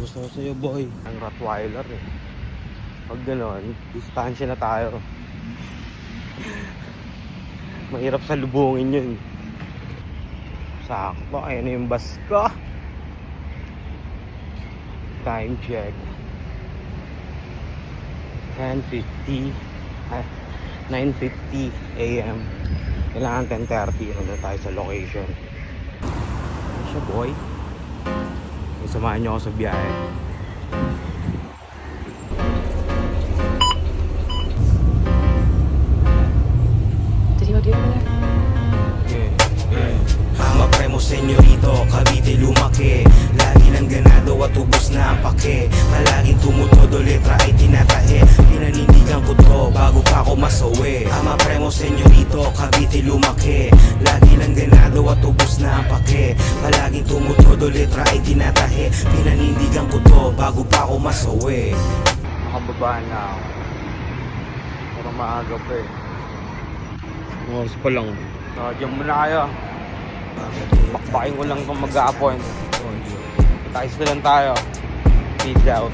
Gusto ko sa'yo, boy. Ang Rottweiler eh. Pag gano'n, distansya na tayo. Mahirap sa lubungin yun. Sakto, ayun na yung bus ko. Time check 10:50 9:50 AM. Kailangan 10:30 na tayo sa location. Ano siya, boy? Samahan niyo ako sa biyahe. Did he go do it? Ama premo senyorito, Cavite lumaki. Lagi lang ganado at ubos na ang pake. Palaging tumutodo, letra ay tinatahe. Pinanindigan ko to bago pa ako masawi. Ama premo senyorito, Cavite lumaki. Lagi lang ganado at ubos na ang pake. Palaging tumutodo, letra ay tinatahe. Pinanindigan ko to bago pa ako masawi. Nakababaan na ako. Pero maaga pa eh. Oras pa lang. Diyan muna kayo. Bakbakin ko lang kung mag-a-appoint. Tayo na lang tayo. Peace out.